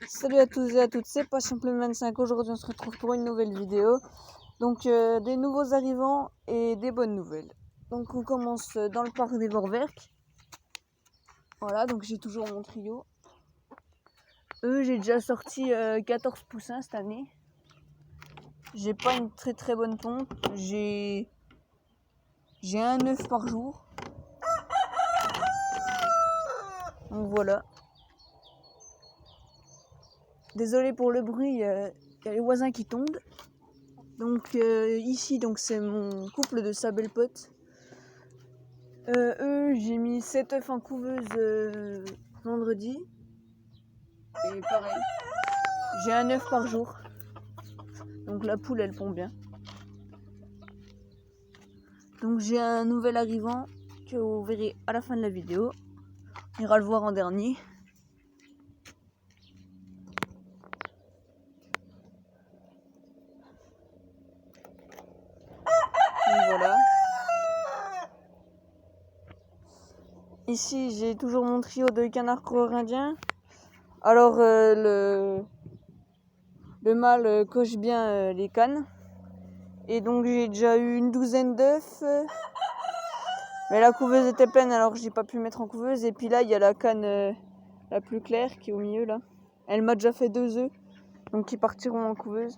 Salut à tous et à toutes, c'est Passion25. Aujourd'hui on se retrouve pour une nouvelle vidéo. Donc des nouveaux arrivants et des bonnes nouvelles. Donc on commence dans le parc des Vorwerk. Voilà, donc j'ai toujours mon trio. J'ai déjà sorti 14 poussins cette année. J'ai pas une très bonne pompe. J'ai un œuf par jour. Donc voilà. Désolé pour le bruit, il y a les voisins qui tombent. Donc ici donc c'est mon couple de sa belle pote. J'ai mis 7 œufs en couveuse vendredi. Et pareil, j'ai un œuf par jour. Donc la poule elle pond bien. Donc j'ai un nouvel arrivant que vous verrez à la fin de la vidéo. On ira le voir en dernier. Donc voilà. Ici j'ai toujours mon trio de canards coréens. Alors le mâle coche bien les cannes. Et donc j'ai déjà eu une douzaine d'œufs. Mais la couveuse était pleine alors j'ai pas pu mettre en couveuse. Et puis là il y a la canne la plus claire qui est au milieu là. Elle m'a déjà fait 2 œufs. Donc qui partiront en couveuse.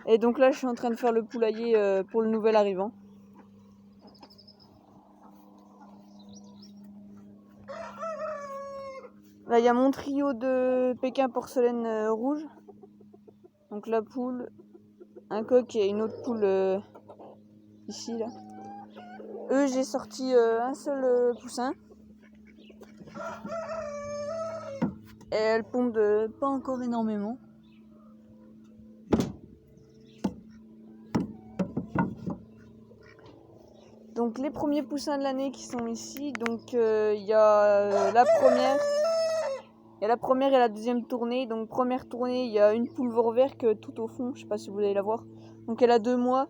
Et donc là je suis en train de faire le poulailler pour le nouvel arrivant. Là il y a mon trio de Pékin porcelaine rouge. Donc la poule, un coq et une autre poule ici là. J'ai sorti un seul poussin. Et elles pondent pas encore énormément. Donc les premiers poussins de l'année qui sont ici. Donc il y a la première. Il y a la première et la deuxième tournée. Donc première tournée, il y a une poule Vorwerk tout au fond. Je sais pas si vous allez la voir. Donc elle a 2 mois.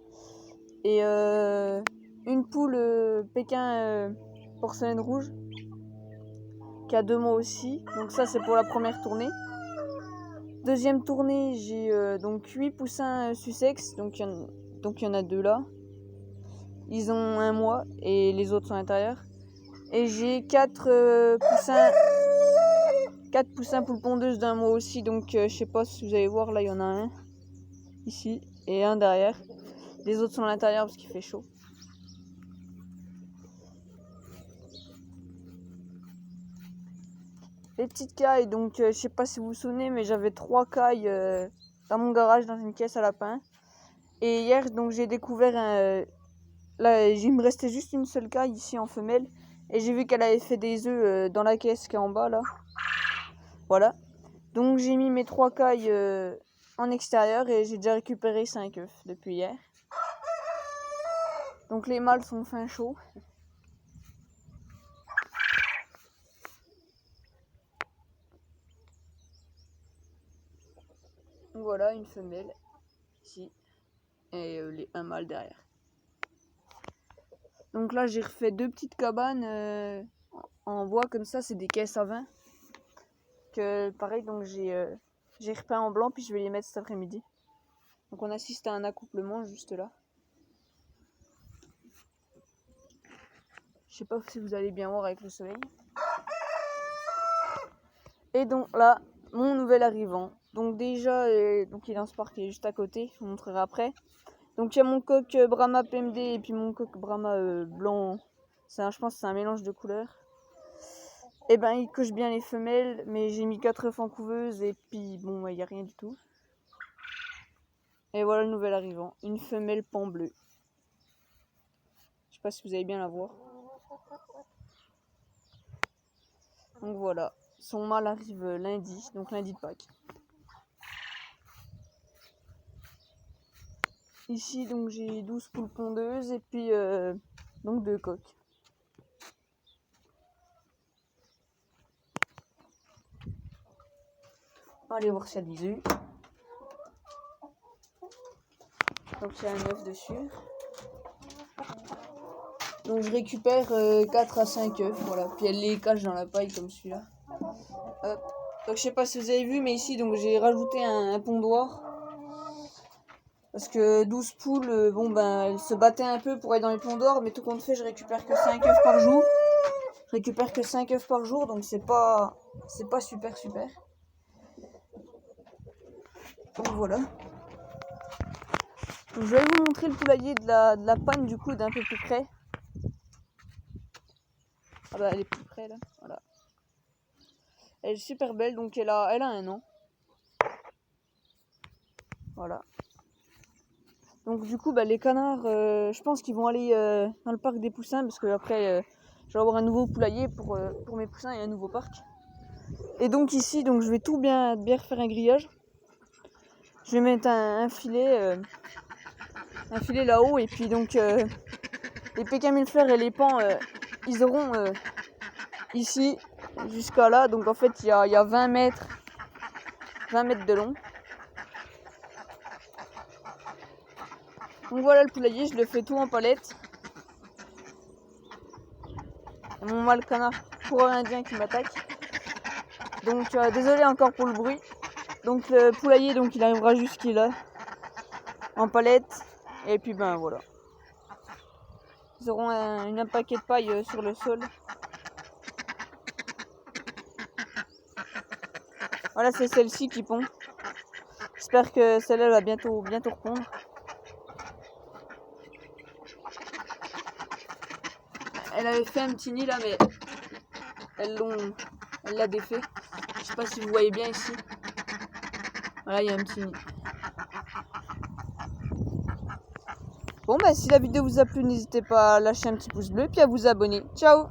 Et une poule Pékin porcelaine rouge qui a 2 mois aussi. Donc ça c'est pour la première tournée. Deuxième tournée, j'ai donc 8 poussins Sussex. Donc il y en a 2 là. Ils ont 1 mois et les autres sont à l'intérieur. Et j'ai 4 poussins. 4 poussins poules pondeuses d'1 mois aussi. Donc je sais pas si vous allez voir, là il y en a un ici et un derrière. Les autres sont à l'intérieur parce qu'il fait chaud. Les petites cailles, donc je sais pas si vous vous souvenez, mais j'avais 3 cailles dans mon garage dans une caisse à lapin. Et hier donc j'ai découvert là il me restait juste une seule caille ici en femelle. Et j'ai vu qu'elle avait fait des œufs dans la caisse qui est en bas là. Voilà. Donc j'ai mis mes 3 cailles en extérieur et j'ai déjà récupéré 5 œufs depuis hier. Donc les mâles sont fin chauds. Voilà une femelle ici et un mâle derrière. Donc là j'ai refait 2 petites cabanes en bois comme ça, c'est des caisses à vin. Que pareil donc j'ai repeint en blanc puis je vais les mettre cet après-midi. Donc on assiste à un accouplement juste là. Je sais pas si vous allez bien voir avec le soleil. Et donc là, mon nouvel arrivant. Donc déjà, donc il est dans ce parc qui est juste à côté, je vous montrerai après. Donc il y a mon coq Brahma PMD et puis mon coq Brahma blanc. Je pense que c'est un mélange de couleurs. Et ben il coche bien les femelles, mais j'ai mis 4 œufs en couveuse et puis bon, il n'y a rien du tout. Et voilà le nouvel arrivant, une femelle pan bleu. Je sais pas si vous allez bien la voir. Donc voilà, son mâle arrive lundi, donc lundi de Pâques. Ici donc j'ai 12 poules pondeuses et puis donc 2 coqs. On va aller voir s'il y a des œufs. Donc il y a un œuf dessus. Donc je récupère 4 à 5 œufs, voilà. Puis elle les cache dans la paille comme celui-là. Hop. Donc je sais pas si vous avez vu, mais ici donc j'ai rajouté un pondoir. Parce que 12 poules, bon ben elles se battaient un peu pour être dans les pondoirs, mais tout compte fait je récupère que 5 œufs par jour. Je récupère que 5 œufs par jour, donc c'est pas super. Donc voilà. Donc, je vais vous montrer le poulailler de la panne du coup d'un peu plus près. Ah bah elle est plus près là, voilà. Elle est super belle, donc elle a 1 an. Voilà. Donc du coup bah, les canards, je pense qu'ils vont aller dans le parc des poussins, parce que après je vais avoir un nouveau poulailler pour mes poussins et un nouveau parc. Et donc ici donc je vais tout bien refaire un grillage. Je vais mettre un filet là-haut, et puis donc les Pékins millefleurs et les pans ils auront ici jusqu'à là, donc en fait il y a 20 mètres de long. Donc voilà le poulailler, je le fais tout en palette. Et mon mâle canard coureur indien qui m'attaque. Donc désolé encore pour le bruit. Donc le poulailler donc il arrivera jusqu'il là en palette, et puis ben voilà. Ils auront un paquet de paille sur le sol. Voilà, c'est celle-ci qui pond. J'espère que celle-là va bientôt repondre. Elle avait fait un petit nid là, mais elle l'a défait. Je sais pas si vous voyez bien ici. Voilà, il y a un petit nid. Bon bah si la vidéo vous a plu, n'hésitez pas à lâcher un petit pouce bleu et puis à vous abonner. Ciao!